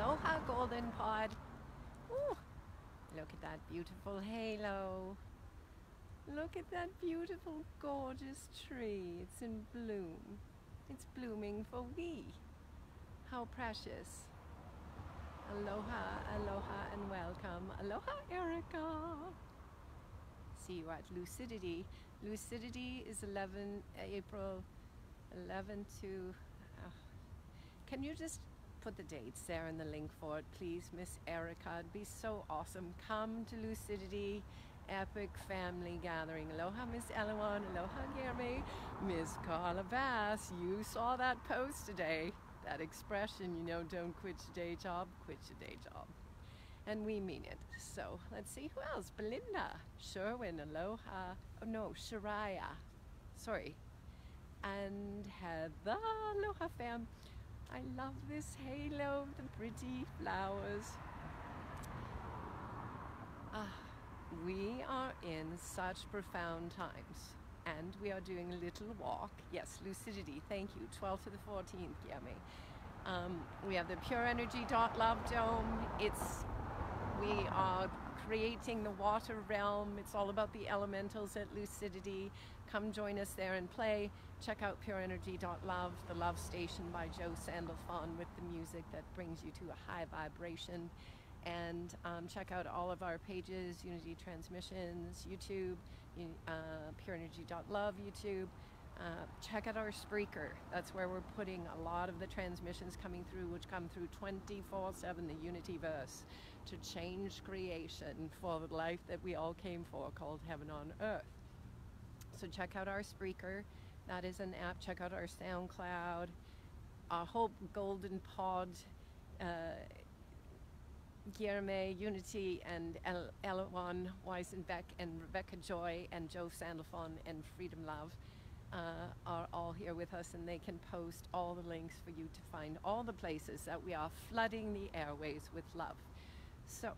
Aloha, golden pod. Ooh, look at that beautiful halo. Look at that beautiful, gorgeous tree. It's in bloom. It's blooming for we. How precious. Aloha, aloha, and welcome. Aloha, Erica. See you at Lucidity. Lucidity is April 11 to... can you just put the dates there in the link for it, please, Miss Erica? It'd be so awesome. Come to Lucidity. Epic family gathering. Aloha, Miss Elawan. Aloha, Jeremy. Miss Carla Bass. You saw that post today. That expression, you know, don't quit your day job, quit your day job. And we mean it. So let's see who else. Belinda, Sherwin, aloha. Oh no, Shariah. Sorry. And Heather, aloha fam. I love this halo, the pretty flowers. We are in such profound times, and we are doing a little walk. Yes, Lucidity, thank you, 12th to the 14th, Yami. We have the Pure Energy Love Dome. We are creating the water realm. It's all about the elementals at Lucidity. Come join us there and play. Check out pureenergy.love, the Love Station by Joe Sandalphon with the music that brings you to a high vibration. And check out all of our pages, Unity Transmissions, YouTube, pureenergy.love, YouTube. Check out our Spreaker. That's where we're putting a lot of the transmissions coming through, which come through 24/7, the Unityverse, to change creation for the life that we all came for, called Heaven on Earth. So check out our Spreaker. That is an app. Check out our SoundCloud, our whole Golden Pod, Guillerme, Unity, and Elawan Weisenbeck, and Rebecca Joy, and Joe Sandalphon, and Freedom Love are all here with us, and they can post all the links for you to find all the places that we are flooding the airways with love. So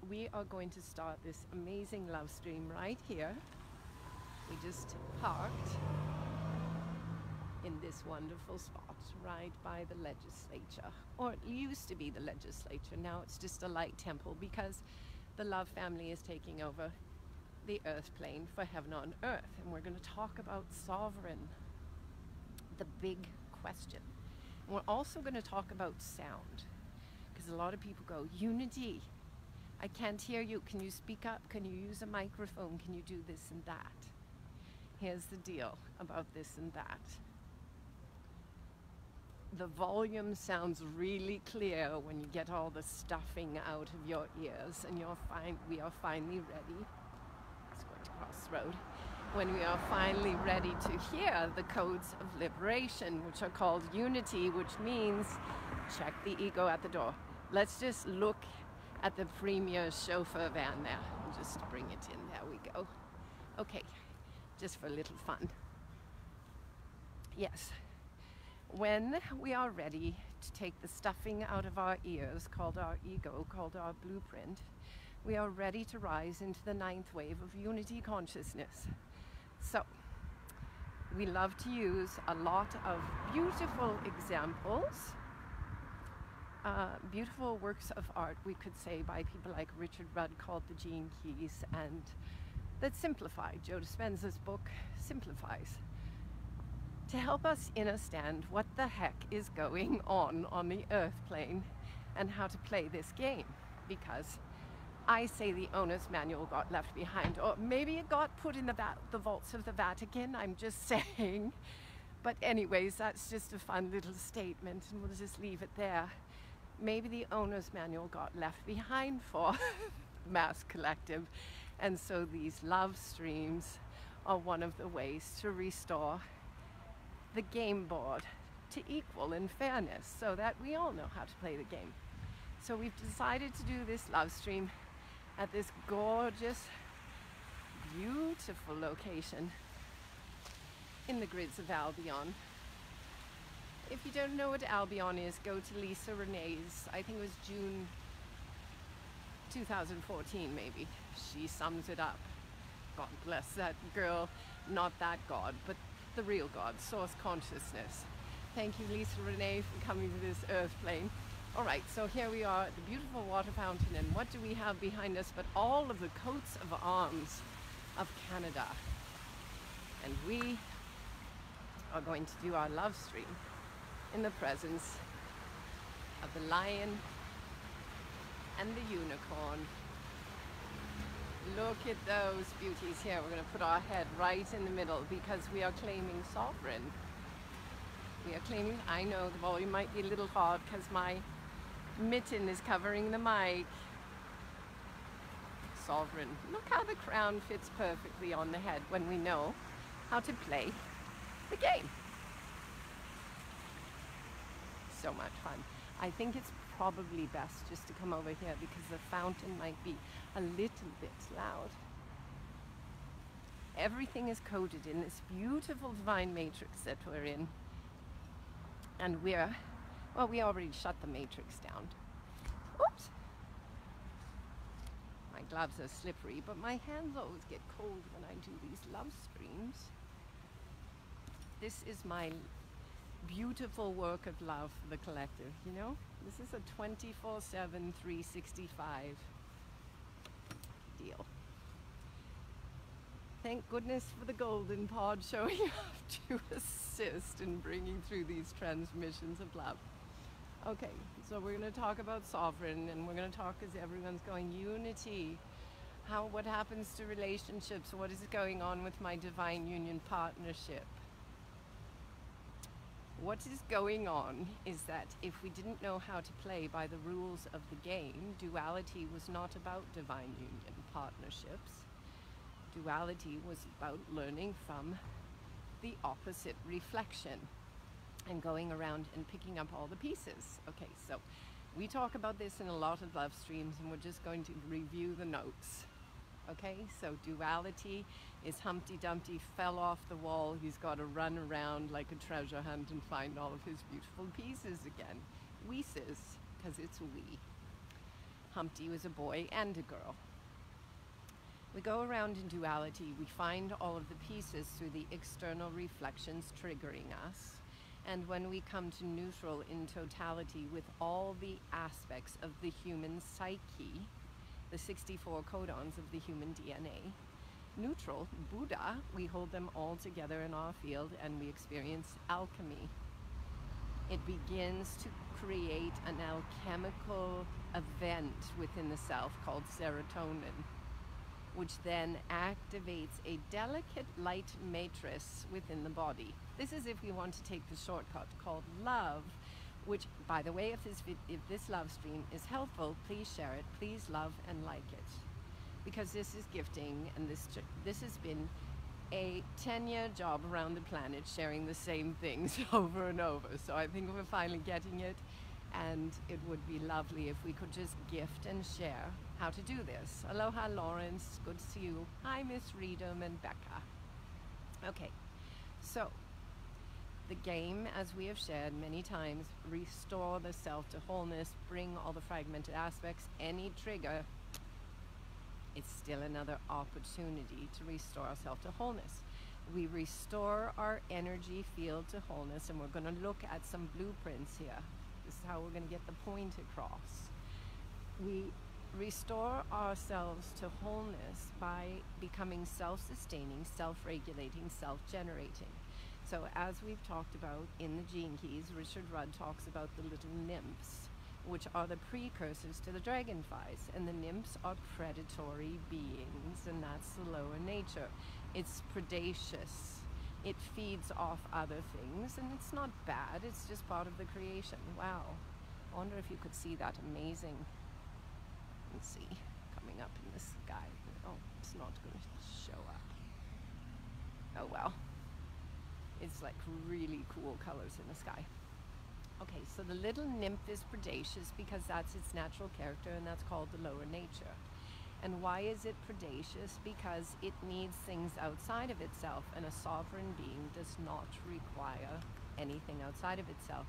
we are going to start this amazing love stream right here. We just parked in this wonderful spot right by the legislature, or it used to be the legislature. Now it's just a light temple, because the Love family is taking over the earth plane for Heaven on Earth, and we're going to talk about sovereign, the big question. And we're also going to talk about sound, because a lot of people go, Unity, I can't hear you. Can you speak up? Can you use a microphone? Can you do this and that? Here's the deal about this and that. The volume sounds really clear when you get all the stuffing out of your ears, and we are finally ready. Let's go to Crossroad. When we are finally ready to hear the codes of liberation, which are called Unity, which means check the ego at the door. Let's just look at the premier chauffeur van there. Just bring it in. There we go. Okay, just for a little fun. Yes. When we are ready to take the stuffing out of our ears, called our ego, called our blueprint, we are ready to rise into the 9th wave of Unity consciousness. So, we love to use a lot of beautiful examples, beautiful works of art, we could say, by people like Richard Rudd, called the Gene Keys, and that simplify. Joe Dispenza's book simplifies, to help us understand what the heck is going on the earth plane and how to play this game. Because I say the owner's manual got left behind, or maybe it got put in the vaults of the Vatican, I'm just saying. But anyways, that's just a fun little statement, and we'll just leave it there. Maybe the owner's manual got left behind for mass collective, and so these love streams are one of the ways to restore the game board to equal and fairness, so that we all know how to play the game. So we've decided to do this love stream at this gorgeous, beautiful location in the grids of Albion. If you don't know what Albion is, go to Lisa Renee's, I think it was June 2014 maybe. She sums it up. God bless that girl, not that God, but the real God, source consciousness. Thank you, Lisa Renee, for coming to this earth plane. All right, so here we are at the beautiful water fountain, and what do we have behind us but all of the coats of arms of Canada. And we are going to do our love stream in the presence of the lion and the unicorn. Look at those beauties here. We're going to put our head right in the middle because we are claiming sovereign. We are claiming, I know the volume might be a little hard because my mitten is covering the mic. Sovereign. Look how the crown fits perfectly on the head when we know how to play the game. So much fun. I think it's probably best just to come over here because the fountain might be a little bit loud. Everything is coded in this beautiful divine matrix that we're in. And we already shut the matrix down. Oops! My gloves are slippery, but my hands always get cold when I do these love streams. This is my beautiful work of love for the collective, you know? This is a 24/7, 365 deal. Thank goodness for the golden pod showing up to assist in bringing through these transmissions of love. Okay, so we're going to talk about sovereign, and we're going to talk as everyone's going unity. What happens to relationships? What is going on with my divine union partnership? What is going on is that if we didn't know how to play by the rules of the game, duality was not about divine union partnerships. Duality was about learning from the opposite reflection and going around and picking up all the pieces. Okay, so we talk about this in a lot of love streams, and we're just going to review the notes. Okay, so duality is Humpty Dumpty fell off the wall. He's got to run around like a treasure hunt and find all of his beautiful pieces again. Weeses, because it's we. Humpty was a boy and a girl. We go around in duality, we find all of the pieces through the external reflections triggering us. And when we come to neutral in totality with all the aspects of the human psyche, the 64 codons of the human DNA, neutral, Buddha, we hold them all together in our field and we experience alchemy. It begins to create an alchemical event within the self called serotonin, which then activates a delicate light matrix within the body. This is if we want to take the shortcut called love, which, by the way, if this love stream is helpful, please share it, please love and like it. Because this is gifting, and this has been a 10-year job around the planet sharing the same things over and over. So I think we're finally getting it, and it would be lovely if we could just gift and share how to do this. Aloha, Lawrence. Good to see you. Hi, Miss Reedham and Becca. Okay, so the game, as we have shared many times, restore the self to wholeness, bring all the fragmented aspects. Any trigger, it's still another opportunity to restore ourselves to wholeness. We restore our energy field to wholeness, and we're going to look at some blueprints here. This is how we're going to get the point across. We restore ourselves to wholeness by becoming self-sustaining, self-regulating, self-generating. So as we've talked about in the Gene Keys, Richard Rudd talks about the little nymphs, which are the precursors to the dragonflies. And the nymphs are predatory beings, and that's the lower nature. It's predacious. It feeds off other things, and it's not bad. It's just part of the creation. Wow. I wonder if you could see that amazing. Let's see, coming up in the sky. Oh, it's not going to show up. Oh well. It's like really cool colors in the sky. Okay, so the little nymph is predacious because that's its natural character, and that's called the lower nature. And why is it predacious? Because it needs things outside of itself, and a sovereign being does not require anything outside of itself.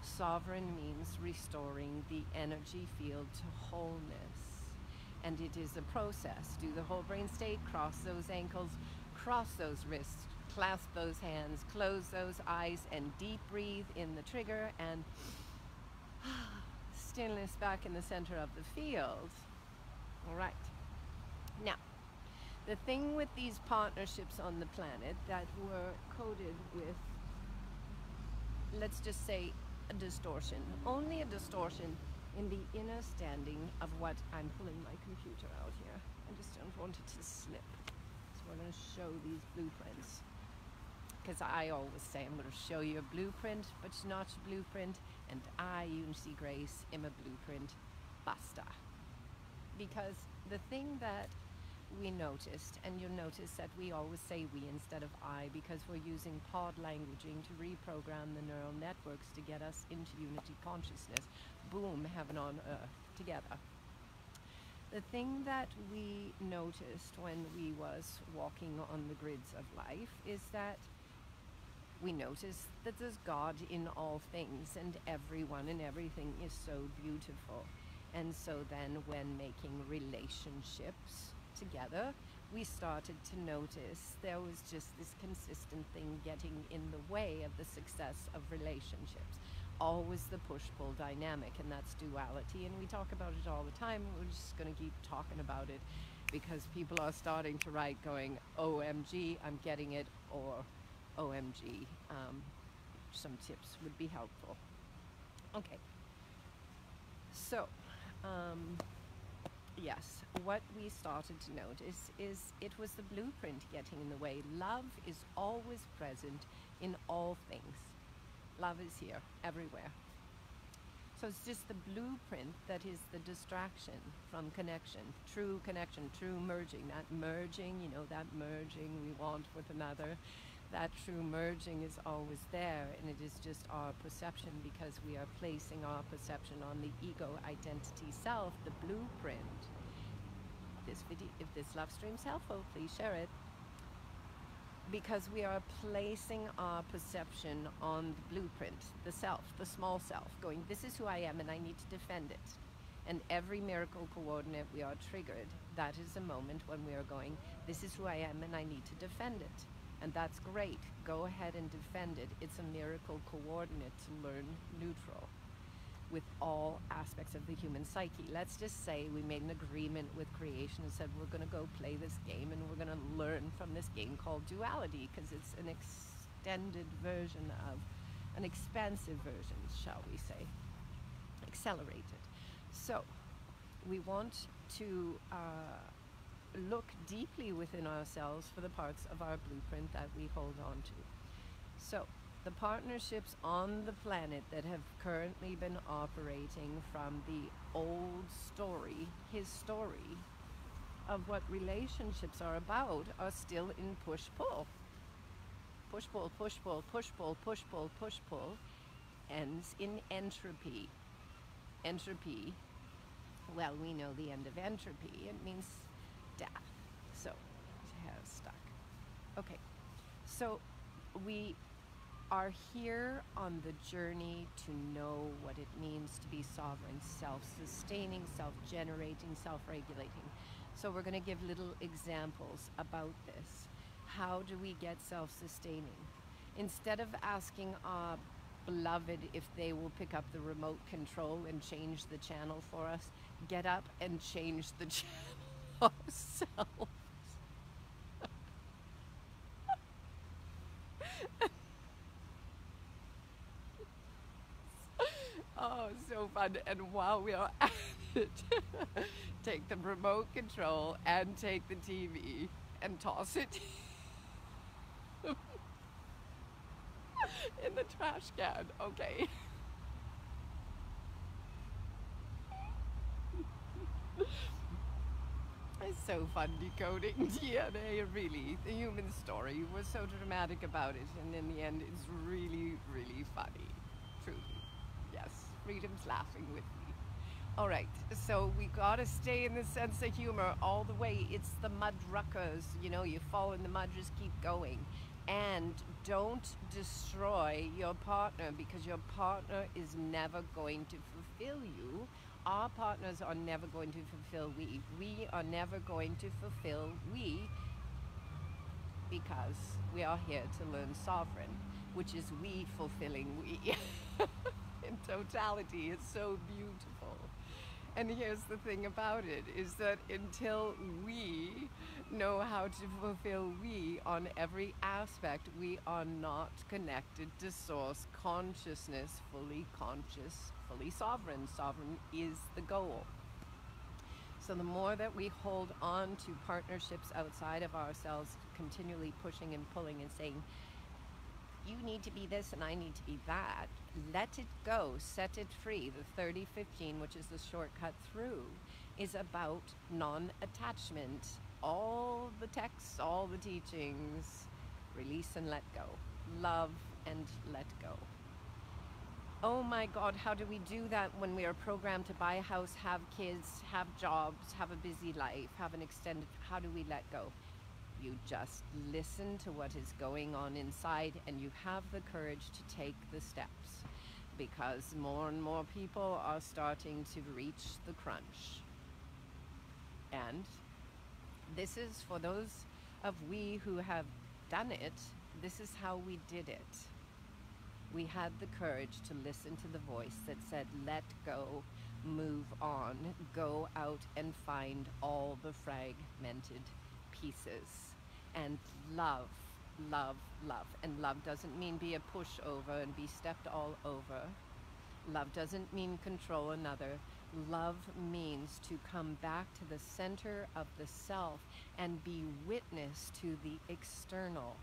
Sovereign means restoring the energy field to wholeness. And it is a process. Do the whole brain state, cross those ankles, cross those wrists, clasp those hands, close those eyes, and deep breathe in the trigger, and stillness back in the center of the field. All right. Now, the thing with these partnerships on the planet that were coded with, let's just say, a distortion, only a distortion in the inner standing of what I'm pulling my computer out here. I just don't want it to slip. So we're going to show these blueprints. Because I always say I'm going to show you a blueprint, but it's not a blueprint, and I, Unity Grace, am a blueprint. Basta. Because the thing that we noticed, and you'll notice that we always say we instead of I, because we're using pod languaging to reprogram the neural networks to get us into unity consciousness. Boom, heaven on earth, together. The thing that we noticed when we was walking on the grids of life is that we notice that there's God in all things, and everyone and everything is so beautiful. And so then when making relationships together, we started to notice there was just this consistent thing getting in the way of the success of relationships. Always the push-pull dynamic, and that's duality. And we talk about it all the time. We're just going to keep talking about it because people are starting to write going, OMG, I'm getting it, or OMG, some tips would be helpful. Okay, so yes, what we started to notice is it was the blueprint getting in the way. Love is always present in all things. Love is here, everywhere. So it's just the blueprint that is the distraction from connection, true merging, that merging, you know, that merging we want with another. That true merging is always there, and it is just our perception because we are placing our perception on the ego identity self, the blueprint. This video, if this love stream is helpful, please share it. Because we are placing our perception on the blueprint, the self, the small self, going, this is who I am and I need to defend it. And every miracle coordinate we are triggered, that is a moment when we are going, this is who I am and I need to defend it. And that's great. Go ahead and defend it. It's a miracle coordinate to learn neutral with all aspects of the human psyche. Let's just say we made an agreement with creation and said we're going to go play this game and we're going to learn from this game called duality, because it's an extended version of an expansive version, shall we say, accelerated. So we want to look deeply within ourselves for the parts of our blueprint that we hold on to. So the partnerships on the planet that have currently been operating from the old story, his story, of what relationships are about, are still in push-pull. Push-pull, push-pull, push-pull, push-pull, push-pull, ends in entropy. Entropy, well, we know the end of entropy. It means death. So, it has stuck. Okay, so we are here on the journey to know what it means to be sovereign, self-sustaining, self-generating, self-regulating. So we're going to give little examples about this. How do we get self-sustaining? Instead of asking our beloved if they will pick up the remote control and change the channel for us, get up and change the channel ourselves. Oh, so fun. And while we are at it, take the remote control and take the TV and toss it in the trash can. Okay. It's so fun decoding DNA, really. The human story was so dramatic about it, and in the end it's really, really funny. Truly. Yes, Freedom's laughing with me. Alright, so we gotta stay in the sense of humor all the way. It's the mud ruckers, you know, you fall in the mud, just keep going. And don't destroy your partner, because your partner is never going to fulfill you. Our partners are never going to fulfill we. We are never going to fulfill we, because we are here to learn sovereign, which is we fulfilling we. And so totality. It's so beautiful. And here's the thing about it, is that until we know how to fulfill we on every aspect, we are not connected to source consciousness, fully conscious, fully sovereign. Sovereign is the goal. So the more that we hold on to partnerships outside of ourselves, continually pushing and pulling and saying, you need to be this and I need to be that, let it go, set it free. The 30-15, which is the shortcut through, is about non-attachment. All the texts, all the teachings, release and let go. Love and let go. Oh my God, how do we do that when we are programmed to buy a house, have kids, have jobs, have a busy life, have an extended, how do we let go? You just listen to what is going on inside and you have the courage to take the steps, because more and more people are starting to reach the crunch. And this is for those of we who have done it, this is how we did it. We had the courage to listen to the voice that said, let go, move on, go out and find all the fragmented pieces. And love, love, love. And love doesn't mean be a pushover and be stepped all over. Love doesn't mean control another. Love means to come back to the center of the self and be witness to the external.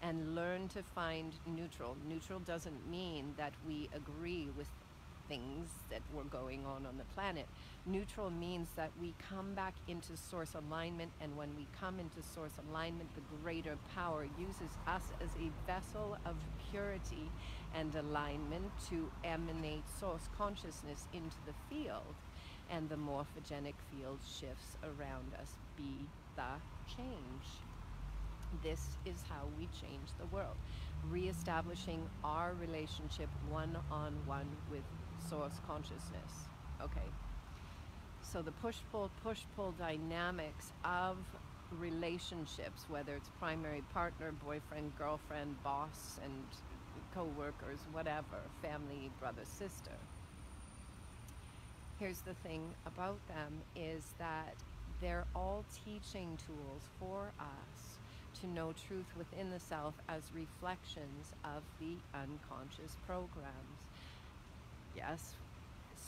And learn to find neutral. Neutral doesn't mean that we agree with things that were going on the planet. Neutral means that we come back into source alignment, and when we come into source alignment, the greater power uses us as a vessel of purity and alignment to emanate source consciousness into the field, and the morphogenic field shifts around us. Be the change. This is how we change the world, reestablishing our relationship one-on-one with source consciousness. Okay, so the push-pull dynamics of relationships, whether it's primary partner, boyfriend, girlfriend, boss, and co-workers, whatever, family, brother, sister. Here's the thing about them, is that they're all teaching tools for us to know truth within the self as reflections of the unconscious programs. Yes,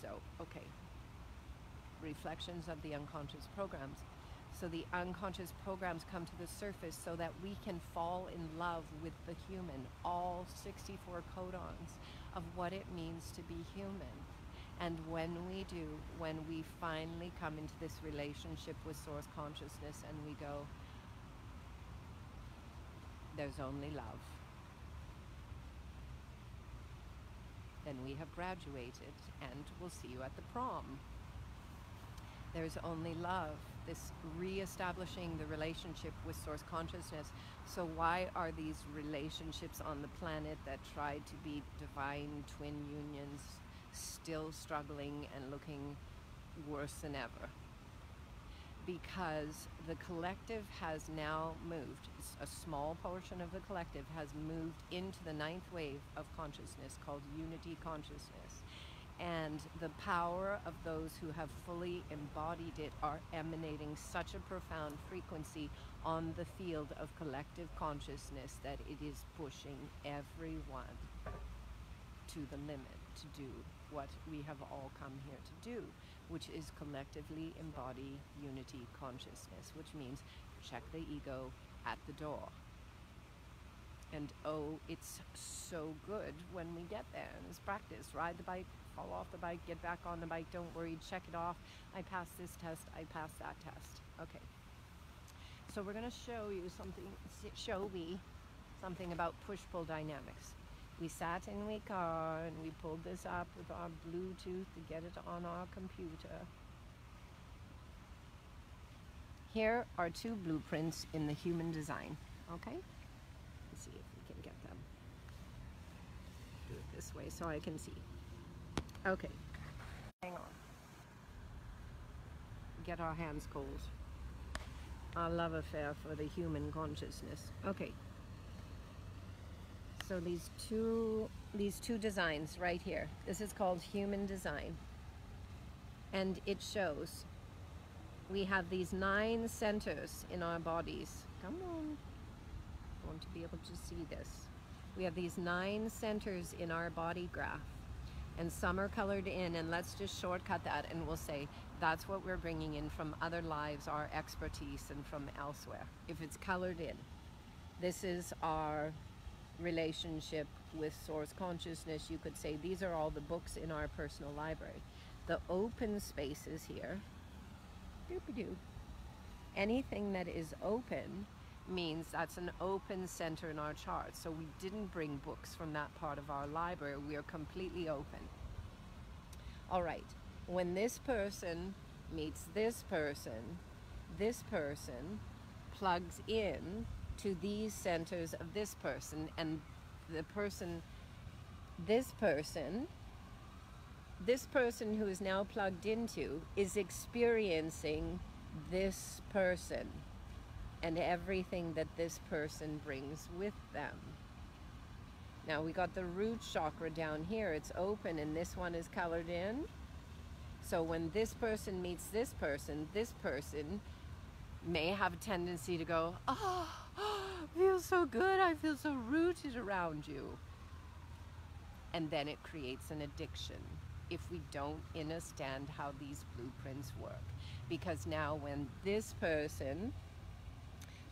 so, okay. Reflections of the unconscious programs. So the unconscious programs come to the surface so that we can fall in love with the human, all 64 codons of what it means to be human. And when we do, when we finally come into this relationship with source consciousness and we go, there's only love, then we have graduated and we'll see you at the prom. There's only love, this re-establishing the relationship with source consciousness. So why are these relationships on the planet that tried to be divine twin unions still struggling and looking worse than ever? Because the collective has now moved, a small portion of the collective has moved into the 9th wave of consciousness called unity consciousness. And the power of those who have fully embodied it are emanating such a profound frequency on the field of collective consciousness that it is pushing everyone to the limit to do what we have all come here to do, which is collectively embody unity consciousness, which means check the ego at the door. And oh, it's so good when we get there. And it's practice. Ride the bike, fall off the bike, get back on the bike, don't worry, check it off. I passed this test, I passed that test. Okay. So we're going to show you something about push-pull dynamics. We sat in the car and we pulled this up with our Bluetooth to get it on our computer. Here are 2 blueprints in the human design, okay? Let's see if we can get them. Do it this way so I can see. Okay, hang on. Get our hands cold. Our love affair for the human consciousness. Okay. So these 2 these two designs right here. This is called human design. And it shows we have these 9 centers in our bodies. Come on. I want to be able to see this. We have these 9 centers in our body graph. And some are colored in, and let's just shortcut that and we'll say that's what we're bringing in from other lives, our expertise, and from elsewhere. If it's colored in, this is our relationship with source consciousness. You could say these are all the books in our personal library. The open spaces here, doop-a-doo. Anything that is open means that's an open center in our chart. So we didn't bring books from that part of our library. We are completely open. All right, when this person meets this person plugs in to these centers of this person, and the person, this person who is now plugged into is experiencing this person and everything that this person brings with them. Now we got the root chakra down here, it's open, and this one is colored in. So when this person meets this person may have a tendency to go, oh, feels so good, I feel so rooted around you. And then it creates an addiction if we don't understand how these blueprints work. Because now when this person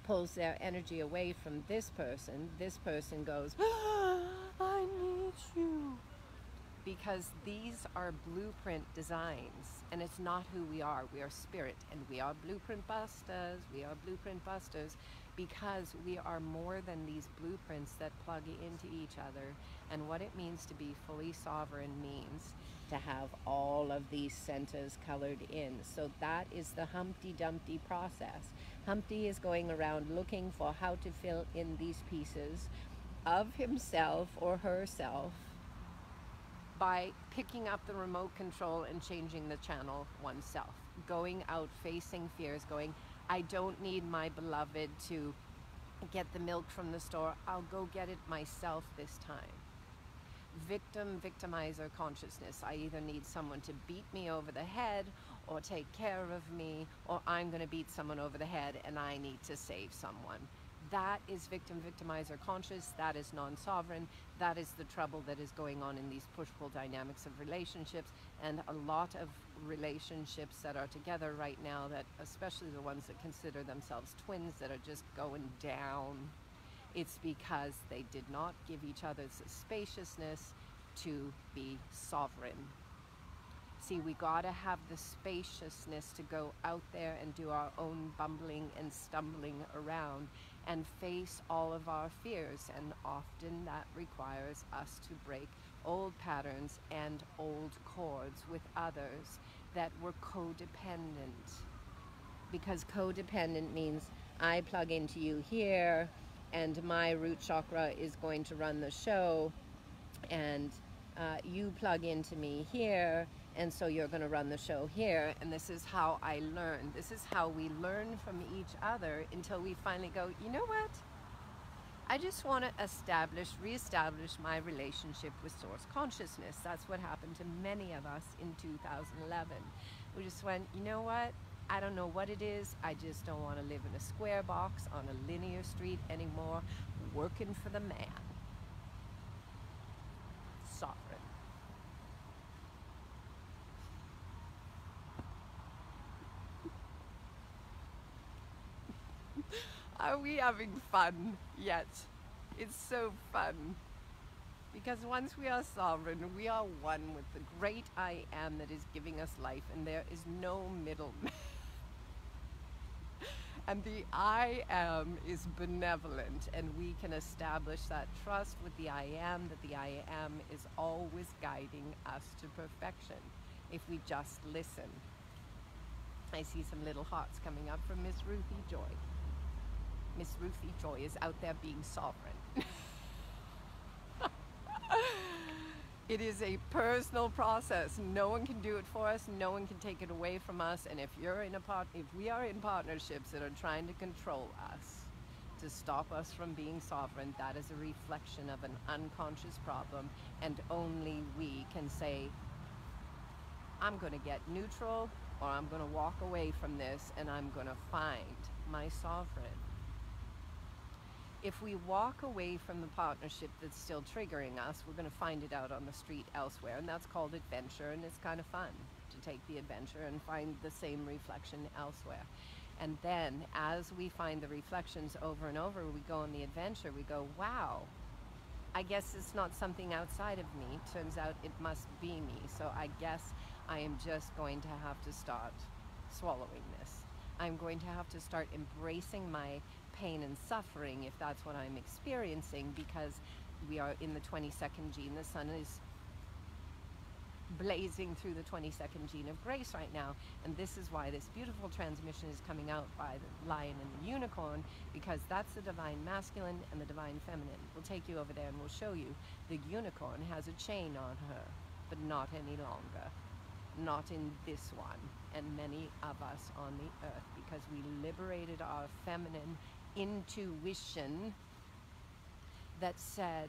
pulls their energy away from this person goes, oh, I need you. Because these are blueprint designs, and it's not who we are. We are spirit, and we are blueprint busters. We are blueprint busters because we are more than these blueprints that plug into each other. And what it means to be fully sovereign means to have all of these centers colored in. So that is the Humpty Dumpty process. Humpty is going around looking for how to fill in these pieces of himself or herself by picking up the remote control and changing the channel oneself. Going out, facing fears, going, I don't need my beloved to get the milk from the store. I'll go get it myself this time. Victim, victimizer consciousness. I either need someone to beat me over the head or take care of me, or I'm going to beat someone over the head and I need to save someone. That is victim, victimizer conscious. That is non-sovereign. That is the trouble that is going on in these push-pull dynamics of relationships, and a lot of relationships that are together right now, that especially the ones that consider themselves twins, that are just going down. It's because they did not give each other the spaciousness to be sovereign. See, we gotta have the spaciousness to go out there and do our own bumbling and stumbling around and face all of our fears, and often that requires us to break old patterns and old cords with others that were codependent. Because codependent means I plug into you here, and my root chakra is going to run the show, and you plug into me here, and so you're going to run the show here. And this is how I learn. This is how we learn from each other until we finally go, you know what? I just want to reestablish my relationship with source consciousness. That's what happened to many of us in 2011. We just went, you know what? I don't know what it is. I just don't want to live in a square box on a linear street anymore, working for the man. Sovereign. Are we having fun yet? It's so fun. Because once we are sovereign, we are one with the great I am that is giving us life, and there is no middleman. And the I am is benevolent, and we can establish that trust with the I am, that the I am is always guiding us to perfection if we just listen. I see some little hearts coming up from Miss Ruthie Joy. Miss Ruthie Joy is out there being sovereign. It is a personal process. No one can do it for us. No one can take it away from us. And if we are in partnerships that are trying to control us, to stop us from being sovereign, that is a reflection of an unconscious problem, and only we can say, I'm going to get neutral, or I'm going to walk away from this and I'm going to find my sovereign. If we walk away from the partnership that's still triggering us, we're going to find it out on the street elsewhere, and that's called adventure, and it's kind of fun to take the adventure and find the same reflection elsewhere. And then as we find the reflections over and over, we go on the adventure, we go, wow, I guess it's not something outside of me. Turns out it must be me. So I guess I am just going to have to start swallowing this. I'm going to have to start embracing my pain and suffering if that's what I'm experiencing, because we are in the 22nd gene. The sun is blazing through the 22nd gene of grace right now, and this is why this beautiful transmission is coming out by the lion and the unicorn, because that's the divine masculine and the divine feminine. We'll take you over there and we'll show you the unicorn has a chain on her, but not any longer, not in this one and many of us on the earth, because we liberated our feminine intuition that said,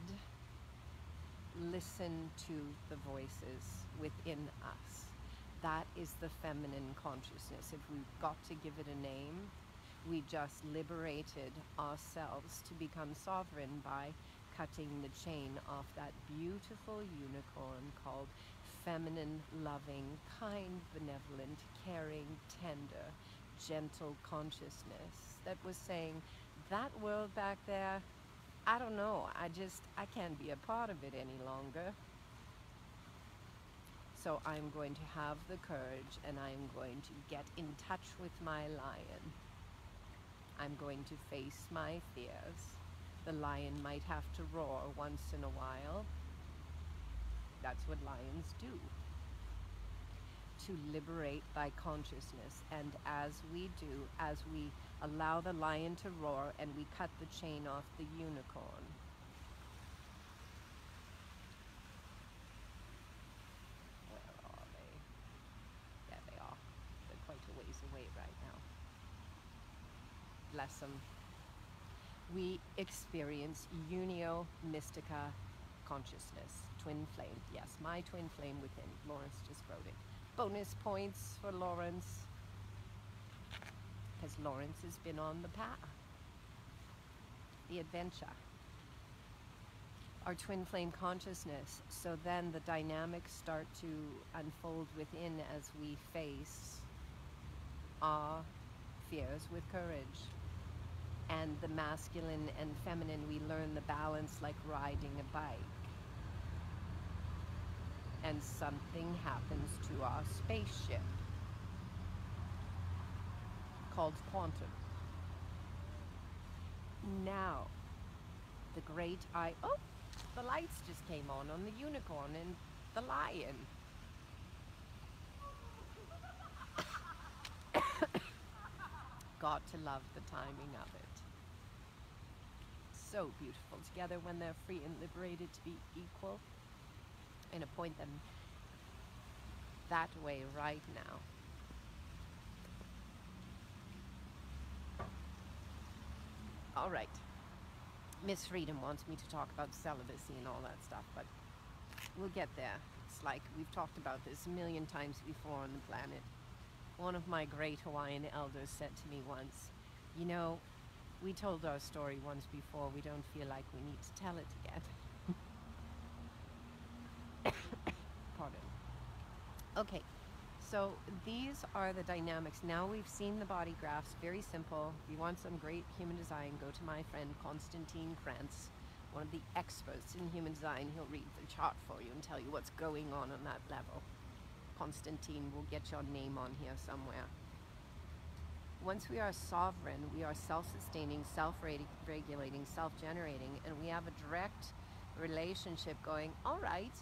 listen to the voices within us. That is the feminine consciousness. If we've got to give it a name, we just liberated ourselves to become sovereign by cutting the chain off that beautiful unicorn called feminine, loving, kind, benevolent, caring, tender, gentle consciousness that was saying, that world back there, I don't know, I can't be a part of it any longer. So I'm going to have the courage, and I'm going to get in touch with my lion. I'm going to face my fears. The lion might have to roar once in a while. That's what lions do, to liberate by consciousness. And as we do, as we allow the lion to roar and we cut the chain off the unicorn, where are they? There they are. They're quite a ways away right now. Bless them. We experience unio, mystica, consciousness, twin flame. Yes, my twin flame within. Lawrence just wrote it. Bonus points for Lawrence, because Lawrence has been on the path, the adventure. Our twin flame consciousness. So then the dynamics start to unfold within as we face our fears with courage. And the masculine and feminine, we learn the balance like riding a bike. And something happens to our spaceship called quantum. Now, the great oh, the lights just came on the unicorn and the lion. Got to love the timing of it. So beautiful together when they're free and liberated to be equal, and appoint them that way right now. All right. Miss Freedom wants me to talk about celibacy and all that stuff, but we'll get there. It's like we've talked about this a million times before on the planet. One of my great Hawaiian elders said to me once, you know, we told our story once before, we don't feel like we need to tell it again. Pardon. Okay, so these are the dynamics. Now we've seen the body graphs, very simple. If you want some great human design, go to my friend Konstantin Krantz, one of the experts in human design. He'll read the chart for you and tell you what's going on that level. Konstantin will get your name on here somewhere. Once we are sovereign, we are self-sustaining, self-regulating, self-generating, and we have a direct relationship going, all right,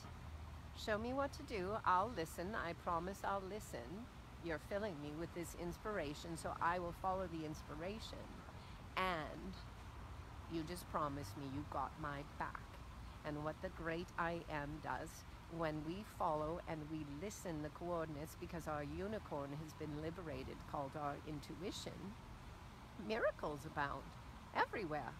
show me what to do, I'll listen, I promise I'll listen. You're filling me with this inspiration, so I will follow the inspiration. And you just promise me you got my back. And what the great I am does, when we follow and we listen the coordinates, because our unicorn has been liberated, called our intuition, miracles abound. everywhere.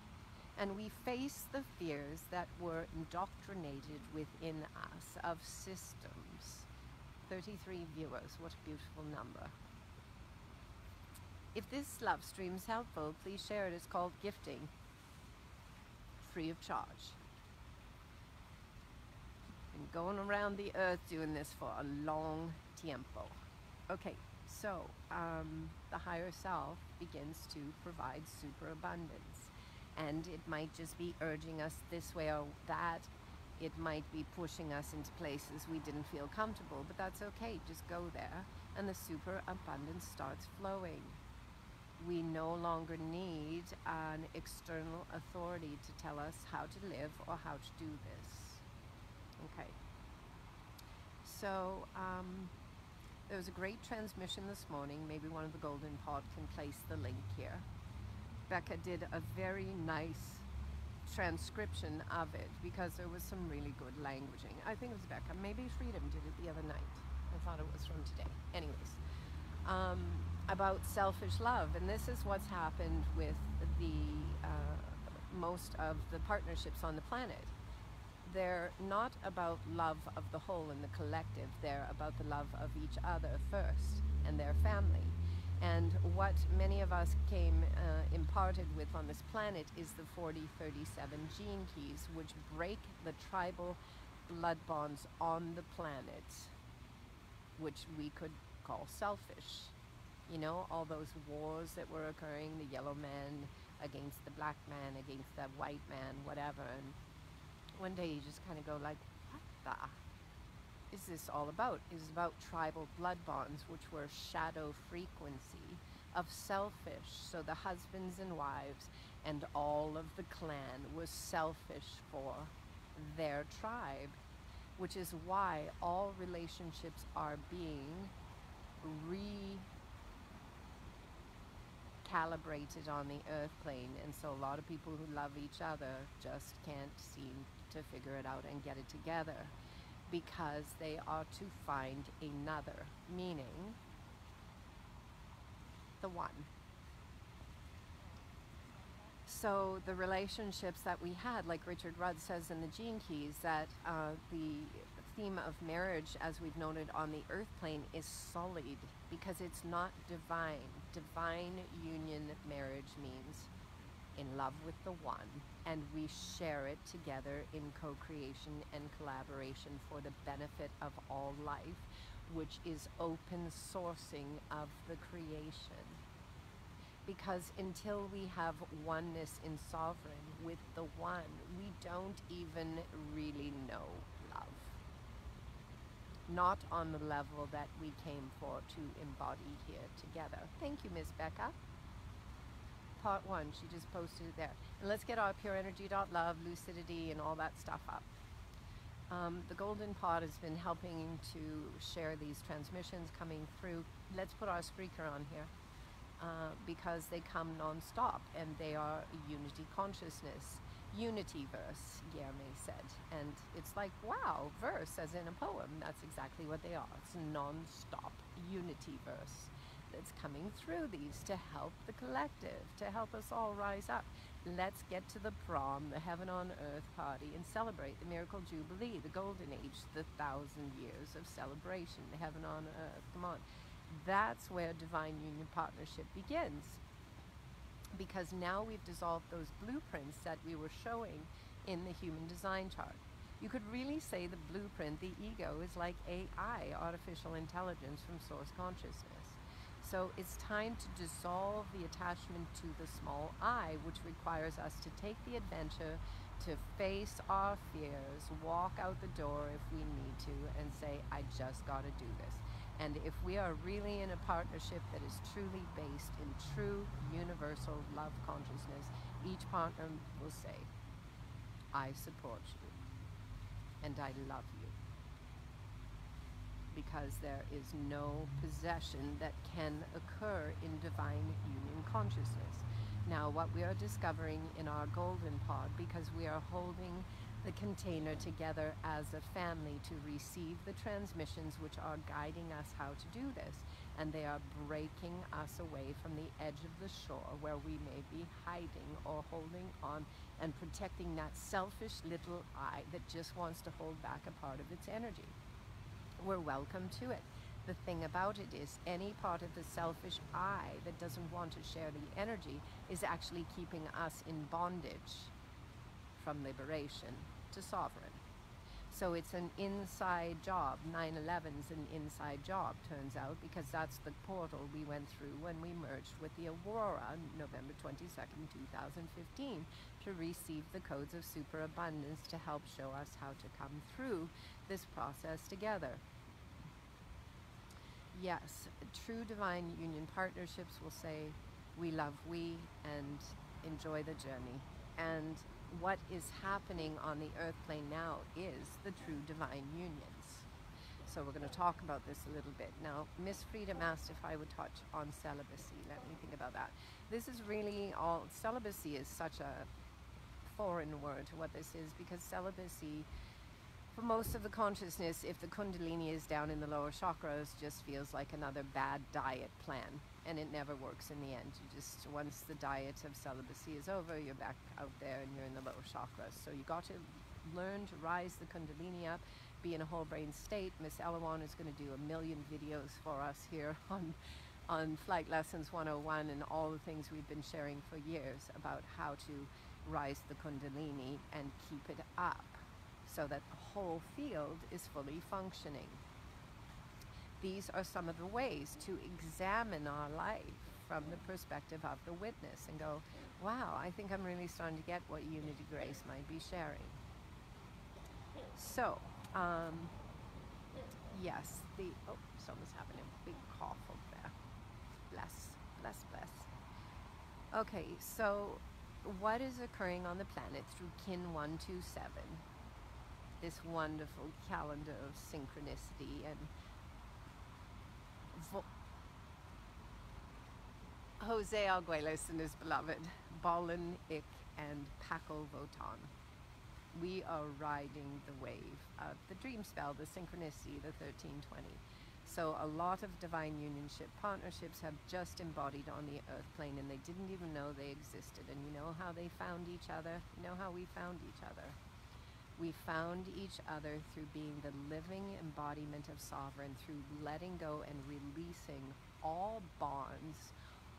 And we face the fears that were indoctrinated within us of systems. 33 viewers, what a beautiful number. If this love stream is helpful, please share it. It's called Gifting, free of charge. Been going around the earth doing this for a long tiempo. Okay, so the higher self begins to provide superabundance. And it might just be urging us this way or that. It might be pushing us into places we didn't feel comfortable, but that's okay. Just go there and the superabundance starts flowing. We no longer need an external authority to tell us how to live or how to do this. Okay. So there was a great transmission this morning. Maybe one of the Golden Pod can place the link here. Becca did a very nice transcription of it because there was some really good languaging. I think it was Becca. Maybe Freedom did it the other night. I thought it was from today. Anyways, about selfish love. And this is what's happened with the most of the partnerships on the planet. They're not about love of the whole and the collective. They're about the love of each other first and their family. And what many of us came imparted with on this planet is the 4037 gene keys, which break the tribal blood bonds on the planet, which we could call selfish. You know, all those wars that were occurring, the yellow man against the black man, against the white man, whatever. And one day you just kind of go like, what the is this all about? It's about tribal blood bonds, which were shadow frequency of selfish. So the husbands and wives and all of the clan was selfish for their tribe, which is why all relationships are being recalibrated on the earth plane. And so a lot of people who love each other just can't seem to figure it out and get it together, because they are to find another, meaning the one. So the relationships that we had, like Richard Rudd says in the Gene Keys, that the theme of marriage, as we've noted on the earth plane, is sullied because it's not divine. Divine union marriage means in love with the one, and we share it together in co-creation and collaboration for the benefit of all life, which is open sourcing of the creation. Because until we have oneness in sovereign with the one, we don't even really know love. Not on the level that we came for to embody here together. Thank you, Miss Becca. Part 1, she just posted it there. And let's get our pureenergy.love, lucidity, and all that stuff up. The Golden Pod has been helping to share these transmissions coming through. Let's put our speaker on here because they come non-stop, and they are unity consciousness. Unity verse, Guillerme said. And it's like, wow, verse as in a poem. That's exactly what they are. It's non-stop unity verse that's coming through these to help the collective, to help us all rise up. Let's get to the prom, the heaven on earth party, and celebrate the miracle jubilee, the golden age, the 1,000 years of celebration, the heaven on earth. Come on. That's where divine union partnership begins. Because now we've dissolved those blueprints that we were showing in the human design chart. You could really say the blueprint, the ego, is like AI, artificial intelligence from source consciousness. So it's time to dissolve the attachment to the small I, which requires us to take the adventure, to face our fears, walk out the door if we need to, and say, I just got to do this. And if we are really in a partnership that is truly based in true universal love consciousness, each partner will say, I support you and I love you. Because there is no possession that can occur in divine union consciousness. Now, what we are discovering in our Golden Pod, because we are holding the container together as a family to receive the transmissions which are guiding us how to do this. And they are breaking us away from the edge of the shore where we may be hiding or holding on and protecting that selfish little I that just wants to hold back a part of its energy. We're welcome to it. The thing about it is any part of the selfish I that doesn't want to share the energy is actually keeping us in bondage from liberation to sovereign. So it's an inside job. 9/11's an inside job, turns out, because that's the portal we went through when we merged with the Aurora, November 22nd, 2015, to receive the codes of superabundance to help show us how to come through this process together. Yes, true divine union partnerships will say, we love we and enjoy the journey. And what is happening on the earth plane now is the true divine unions. So we're going to talk about this a little bit. Now, Miss Freedom asked if I would touch on celibacy. Let me think about that. This is really all, celibacy is such a foreign word to what this is, because celibacy, for most of the consciousness, if the kundalini is down in the lower chakras, just feels like another bad diet plan. And it never works in the end. You just, once the diet of celibacy is over, you're back out there and you're in the lower chakras. So you got to learn to rise the kundalini up, be in a whole brain state. Miss Elawan is going to do a million videos for us here on Flight Lessons 101 and all the things we've been sharing for years about how to rise the kundalini and keep it up so that the whole field is fully functioning. These are some of the ways to examine our life from the perspective of the witness and go, wow, I think I'm really starting to get what Unity Grace might be sharing. So, yes, someone's having a big cough over there. Bless, bless, bless. Okay, so what is occurring on the planet through Kin 127? This wonderful calendar of synchronicity and Jose Arguelles and his beloved, Balin, Ik, and Paco Votan. We are riding the wave of the dream spell, the synchronicity, the 1320. So a lot of divine unionship partnerships have just embodied on the earth plane and they didn't even know they existed. And you know how they found each other? You know how we found each other? We found each other through being the living embodiment of sovereign, through letting go and releasing all bonds,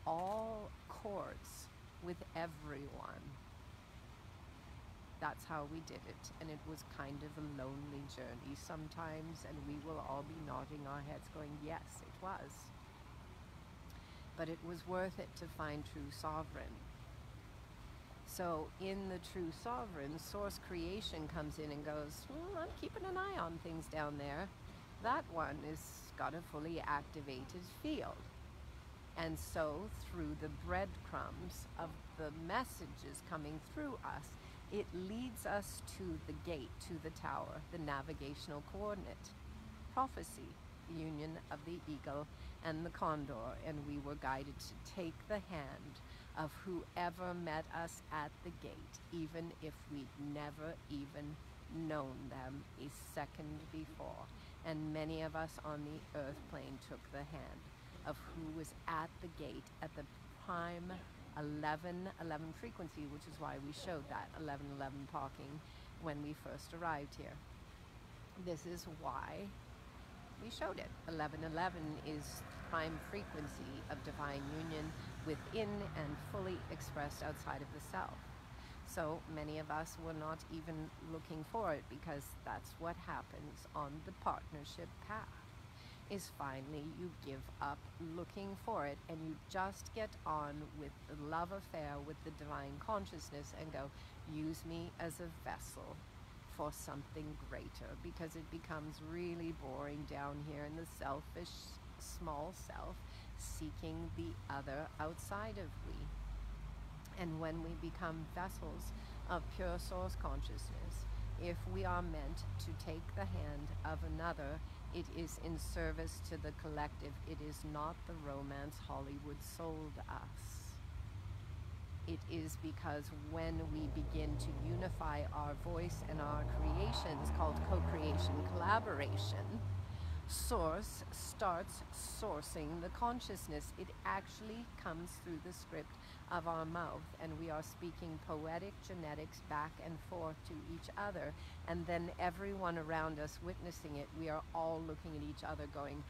all cords with everyone. That's how we did it, and it was kind of a lonely journey sometimes, and we will all be nodding our heads going, yes, it was. But it was worth it to find true sovereign. So in the true sovereign, source creation comes in and goes, well, I'm keeping an eye on things down there. That one is got a fully activated field. And so through the breadcrumbs of the messages coming through us, it leads us to the gate, to the tower, the navigational coordinate. Prophecy, the union of the eagle and the condor, and we were guided to take the hand of whoever met us at the gate, even if we'd never even known them a second before. And many of us on the earth plane took the hand of who was at the gate at the prime 1111 frequency, which is why we showed that 1111 parking when we first arrived here. This is why we showed it. 1111 is prime frequency of divine union within and fully expressed outside of the self. So many of us were not even looking for it, because that's what happens on the partnership path, is finally you give up looking for it and you just get on with the love affair with the divine consciousness and go, use me as a vessel for something greater, because it becomes really boring down here in the selfish small self, seeking the other outside of we. And when we become vessels of pure source consciousness, if we are meant to take the hand of another, it is in service to the collective. It is not the romance Hollywood sold us. it is because when we begin to unify our voice and our creations, called co-creation collaboration, Source starts sourcing the consciousness. It actually comes through the script of our mouth, and we are speaking poetic genetics back and forth to each other, and then everyone around us witnessing it. We are all looking at each other going,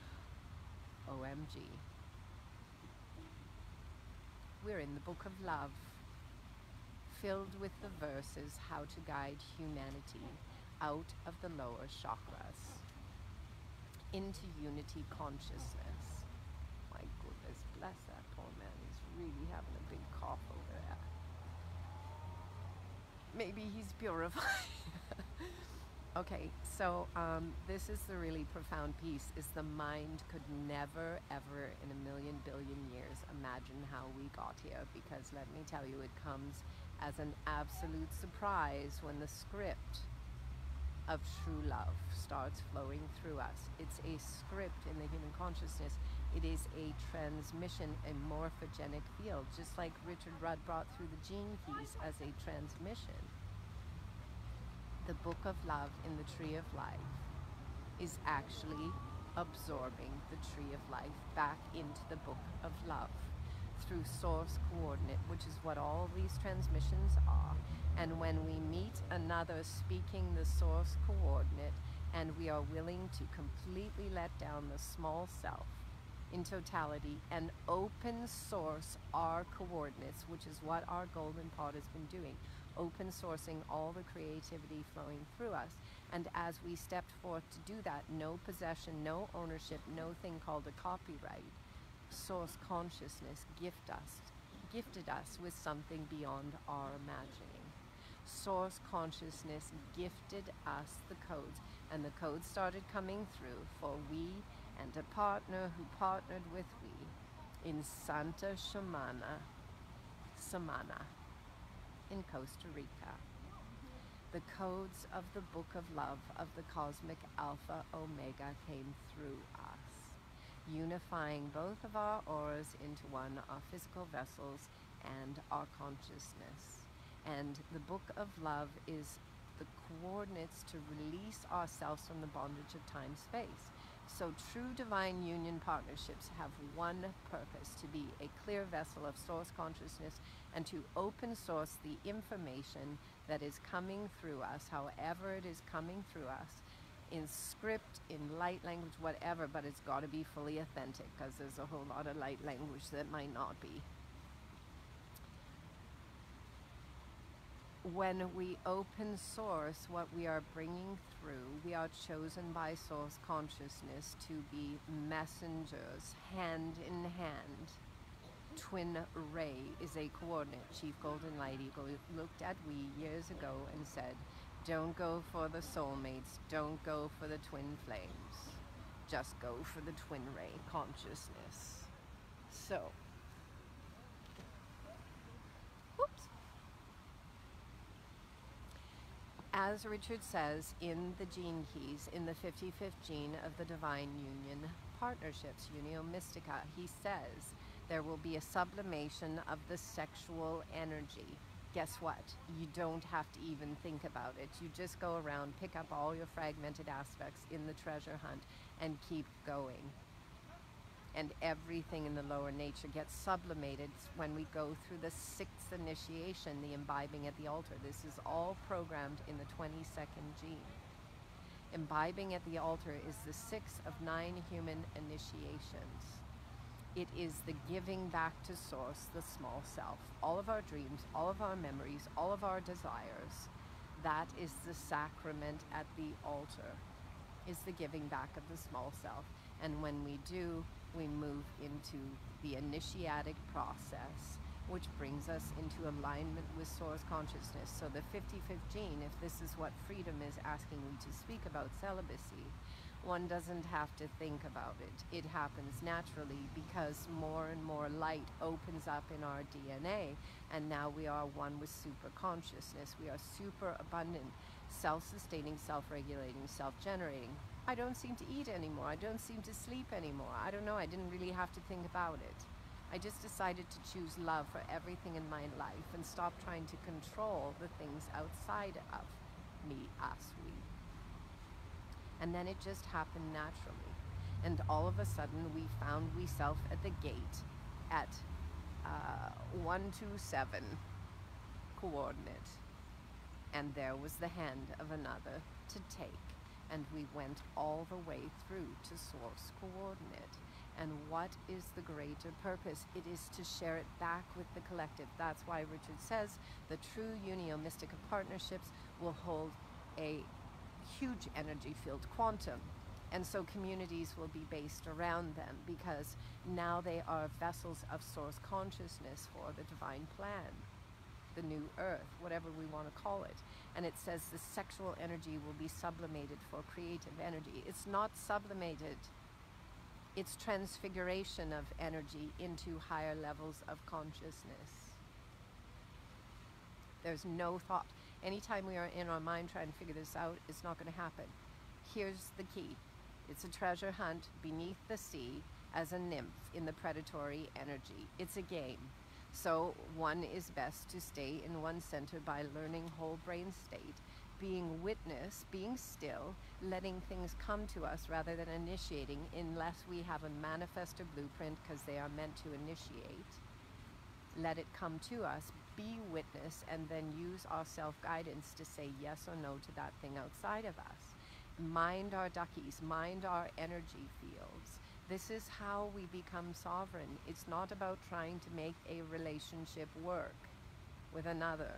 OMG. We're in the book of love, filled with the verses how to guide humanity out of the lower chakras into unity consciousness. My goodness, bless that poor man. He's really having a big cough over there. Maybe he's purified. Okay, so this is the really profound piece, is the mind could never, ever in a million billion years imagine how we got here, because let me tell you, it comes as an absolute surprise when the script of true love starts flowing through us. It's a script in the human consciousness. It is a transmission, a morphogenic field, just like Richard Rudd brought through the gene keys as a transmission. The book of love in the tree of life is actually absorbing the tree of life back into the book of love through source coordinate, which is what all these transmissions are. And when we meet another speaking the source coordinate, and we are willing to completely let down the small self in totality and open source our coordinates, which is what our golden pot has been doing, open sourcing all the creativity flowing through us. And as we stepped forth to do that, no possession, no ownership, no thing called a copyright, source consciousness gifted us with something beyond our imagining. Source consciousness gifted us the codes, and the codes started coming through for we and a partner who partnered with we in Santa Samana in Costa Rica. The codes of the book of love of the cosmic Alpha Omega came through us, unifying both of our auras into one, our physical vessels and our consciousness. And the book of love is the coordinates to release ourselves from the bondage of time-space. So true divine union partnerships have one purpose: to be a clear vessel of source consciousness and to open source the information that is coming through us, however it is coming through us, in script, in light language, whatever, but it's got to be fully authentic, because there's a whole lot of light language that might not be. When we open source what we are bringing through, we are chosen by source consciousness to be messengers, hand in hand. Twin ray is a coordinate. Chief Golden Light Eagle looked at we years ago and said, don't go for the soulmates, don't go for the twin flames, just go for the twin ray consciousness. So, as Richard says in the gene keys, in the 55th gene of the divine union partnerships, unio mystica, he says there will be a sublimation of the sexual energy. Guess what? You don't have to even think about it. You just go around, pick up all your fragmented aspects in the treasure hunt, and keep going. And everything in the lower nature gets sublimated when we go through the 6th initiation, the imbibing at the altar. This is all programmed in the 22nd gene. Imbibing at the altar is the 6th of 9 human initiations. It is the giving back to source, the small self. All of our dreams, all of our memories, all of our desires, that is the sacrament at the altar, is the giving back of the small self. And when we do, we move into the initiatic process, which brings us into alignment with source consciousness. So the 55th gene, if this is what freedom is asking me to speak about, celibacy, one doesn't have to think about it. It happens naturally because more and more light opens up in our DNA, and now we are one with super consciousness. We are super abundant, self-sustaining, self-regulating, self-generating. I don't seem to eat anymore. I don't seem to sleep anymore. I don't know. I didn't really have to think about it. I just decided to choose love for everything in my life and stop trying to control the things outside of me, us, we. And then it just happened naturally. And all of a sudden we found ourselves at the gate at 127 coordinate. And there was the hand of another to take. And we went all the way through to source coordinate. And what is the greater purpose? It is to share it back with the collective. That's why Richard says the true unio mystica partnerships will hold a huge energy field, quantum. And so communities will be based around them because now they are vessels of source consciousness for the divine plan, the new earth, whatever we want to call it. And it says the sexual energy will be sublimated for creative energy. It's not sublimated. It's transfiguration of energy into higher levels of consciousness. There's no thought. Anytime we are in our mind trying to figure this out, it's not going to happen. Here's the key. It's a treasure hunt beneath the sea as a nymph in the predatory energy. It's a game. So one is best to stay in one center by learning whole brain state, being witness, being still, letting things come to us rather than initiating unless we have a manifest or blueprint because they are meant to initiate. Let it come to us, be witness, and then use our self-guidance to say yes or no to that thing outside of us. Mind our duckies, mind our energy fields. This is how we become sovereign. It's not about trying to make a relationship work with another.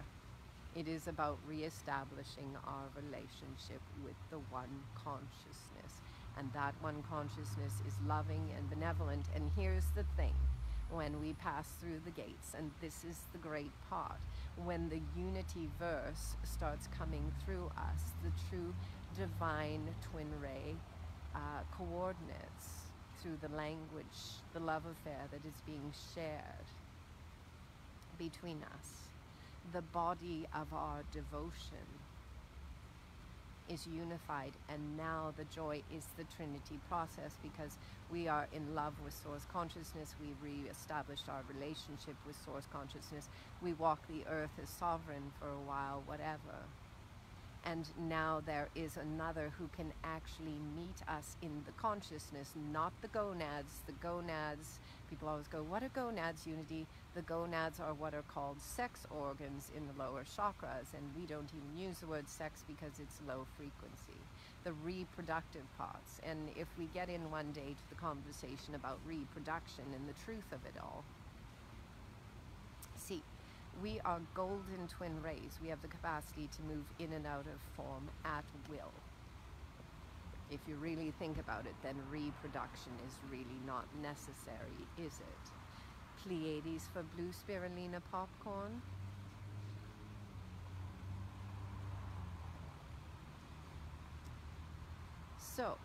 It is about reestablishing our relationship with the one consciousness. And that one consciousness is loving and benevolent. And here's the thing. When we pass through the gates, and this is the great part, when the unity verse starts coming through us, the true divine twin ray coordinates through the language, the love affair that is being shared between us, the body of our devotion is unified, and now the joy is the Trinity process because we are in love with Source Consciousness. We re-established our relationship with Source Consciousness. We walk the earth as sovereign for a while, whatever. And now there is another who can actually meet us in the consciousness, not the gonads. The gonads, people always go, what are gonads, Unity? The gonads are what are called sex organs in the lower chakras, and we don't even use the word sex because it's low frequency. The reproductive parts. And if we get in one day to the conversation about reproduction and the truth of it all, see, we are golden twin rays. We have the capacity to move in and out of form at will. If you really think about it, then reproduction is really not necessary, is it? Pleiades for blue spirulina popcorn. So,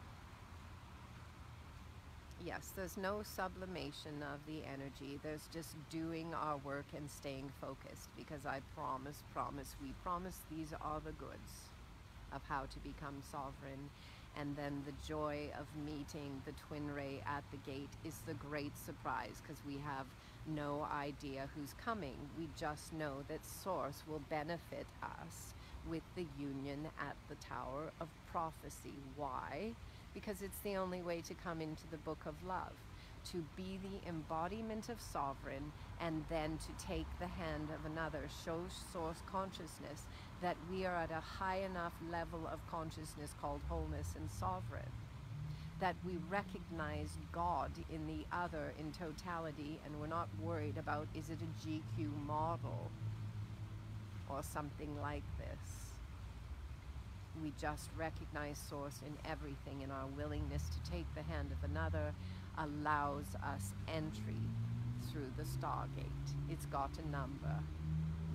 yes, there's no sublimation of the energy. There's just doing our work and staying focused because I promise, we promise these are the goods of how to become sovereign. And then the joy of meeting the twin ray at the gate is the great surprise because we have no idea who's coming. We just know that Source will benefit us with the union at the Tower of Prophecy. Why? Because it's the only way to come into the Book of Love, to be the embodiment of sovereign and then to take the hand of another, shows Source Consciousness that we are at a high enough level of consciousness called wholeness and sovereign, that we recognize God in the other in totality, and we're not worried about is it a GQ model or something like this. We just recognize Source in everything, and our willingness to take the hand of another allows us entry through the Stargate. It's got a number.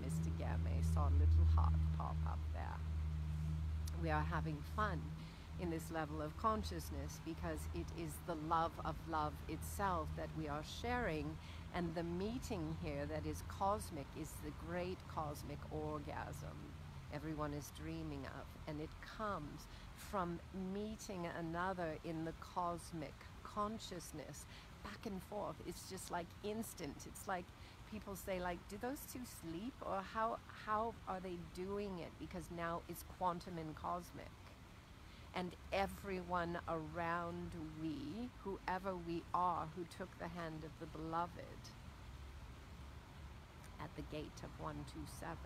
Mr. Game saw a little heart pop up there. We are having fun in this level of consciousness because it is the love of love itself that we are sharing, and the meeting here that is cosmic is the great cosmic orgasm everyone is dreaming of, and it comes from meeting another in the cosmic consciousness back and forth. It's just like instant. It's like people say, like, do those two sleep, or how are they doing it? Because now it's quantum and cosmic. And everyone around we, whoever we are, who took the hand of the beloved at the gate of 127,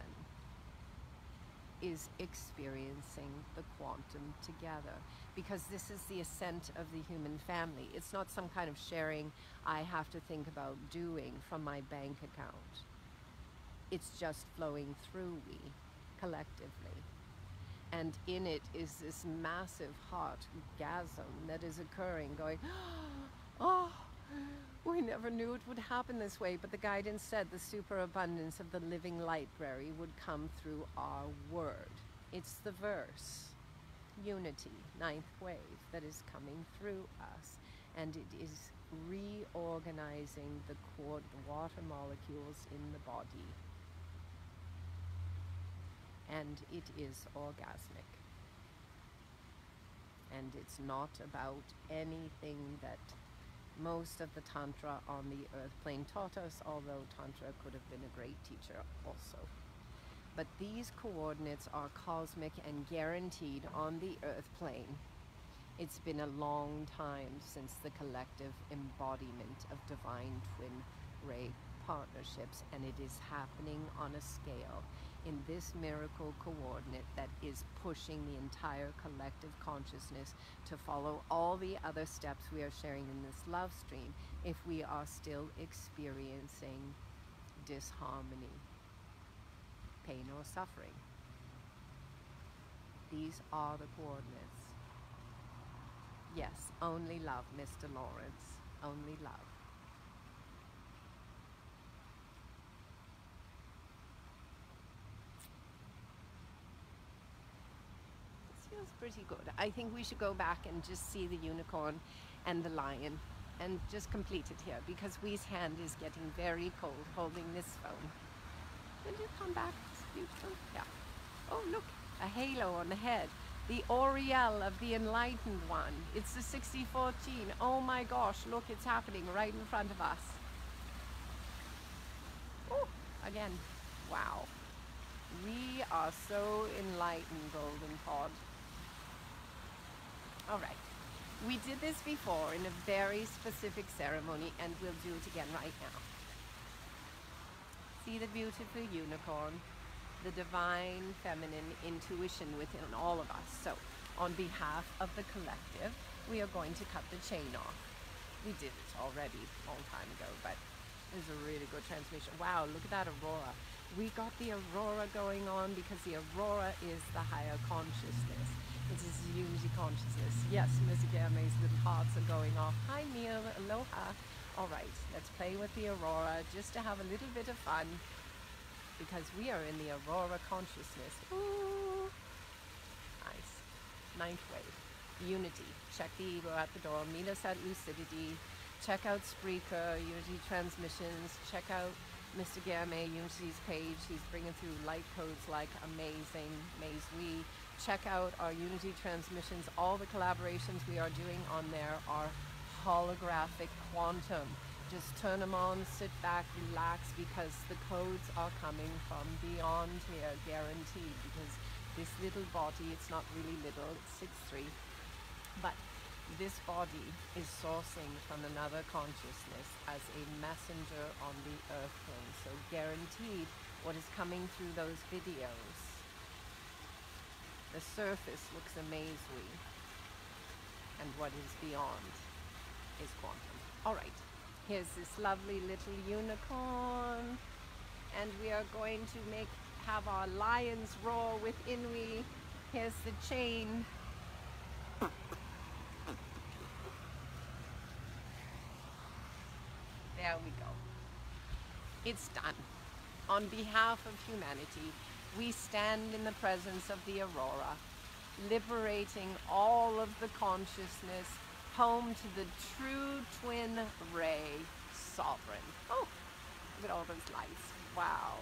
is experiencing the quantum together, because this is the ascent of the human family. It's not some kind of sharing I have to think about doing from my bank account. It's just flowing through we collectively. And in it is this massive heartgasm that is occurring, going, oh, we never knew it would happen this way, but the guidance said the superabundance of the living library would come through our word. It's the verse, unity, ninth wave, that is coming through us, and it is reorganizing the water molecules in the body. And it is orgasmic. And it's not about anything that most of the Tantra on the earth plane taught us, although Tantra could have been a great teacher also. But these coordinates are cosmic and guaranteed on the earth plane. It's been a long time since the collective embodiment of divine twin ray partnerships, and it is happening on a scale in this miracle coordinate that is pushing the entire collective consciousness to follow all the other steps we are sharing in this love stream if we are still experiencing disharmony, pain or suffering. These are the coordinates. Yes, only love, Mr. Lawrence, only love. Feels pretty good. I think we should go back and just see the unicorn and the lion and just complete it here, because Wee's hand is getting very cold holding this phone. Will you come back? It's beautiful. Yeah. Oh, look, a halo on the head. The Oriel of the Enlightened One. It's the 6014. Oh my gosh, look, it's happening right in front of us. Oh, again. Wow. We are so enlightened, Golden Pod. All right, we did this before in a very specific ceremony, and we'll do it again right now. See the beautiful unicorn, the divine feminine intuition within all of us. So on behalf of the collective, we are going to cut the chain off. We did it already a long time ago, but it was a really good transmission. Wow, look at that aurora. We got the aurora going on because the aurora is the higher consciousness. It is unity consciousness. Yes, Mystica, May's little hearts are going off. Hi, Neil. Aloha. All right, let's play with the aurora just to have a little bit of fun, because we are in the aurora consciousness. Ooh. Nice. Ninth wave. Unity. Check the ego at the door. Meet us at lucidity. Check out Spreaker, Unity Transmissions. Check out Mr. Guillerme, Unity's page. He's bringing through light codes like amazing. Maze we. Check out our Unity Transmissions. All the collaborations we are doing on there are holographic quantum. Just turn them on, sit back, relax, because the codes are coming from beyond here, guaranteed, because this little body, it's not really little, it's 6'3", but this body is sourcing from another consciousness as a messenger on the earth plane. So guaranteed, what is coming through those videos, the surface looks amazing, and what is beyond is quantum. All right, here's this lovely little unicorn, and we are going to have our lions roar within we. Here's the chain. There we go. It's done. On behalf of humanity, we stand in the presence of the aurora, liberating all of the consciousness home to the true twin ray sovereign. Oh, look at all those lights. Wow.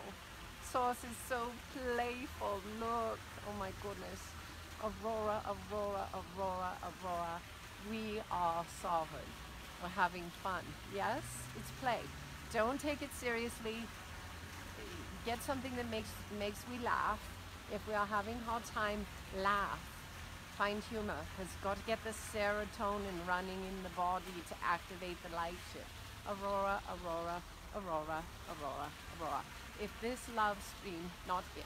Source is so playful. Look. Oh my goodness. Aurora, aurora, aurora, aurora. We are sovereign. We're having fun. Yes, it's play. Don't take it seriously. Get something that makes we laugh. If we are having a hard time, laugh. Find humor. Has got to get the serotonin running in the body to activate the light shift. Aurora, aurora, aurora, aurora, aurora. If this love stream, not if.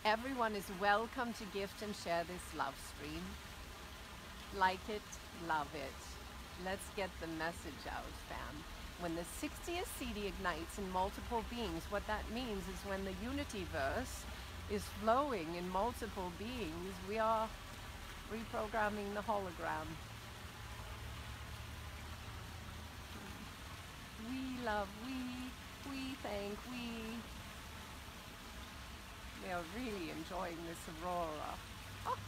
Everyone is welcome to gift and share this love stream. Like it, love it. Let's get the message out, fam. When the 60th CD ignites in multiple beings, what that means is when the unity verse is flowing in multiple beings, we are reprogramming the hologram. We love, we thank, we are really enjoying this aurora. Oh,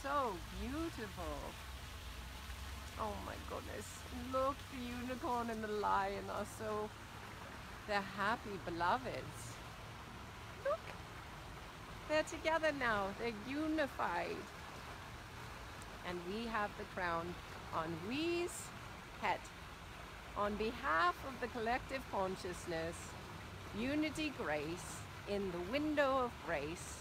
so beautiful. Oh my goodness. Look, the unicorn and the lion are so, they're happy beloveds. Look, they're together now, they're unified. And we have the crown on we's head. On behalf of the collective consciousness, Unity Grace, in the window of grace,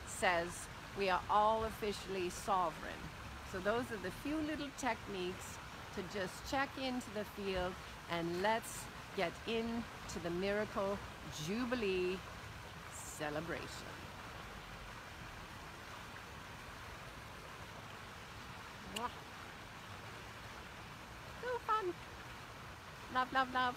says we are all officially sovereign. So those are the few little techniques to just check into the field, and let's get into the miracle Jubilee celebration. Mwah. So fun. Love, love, love.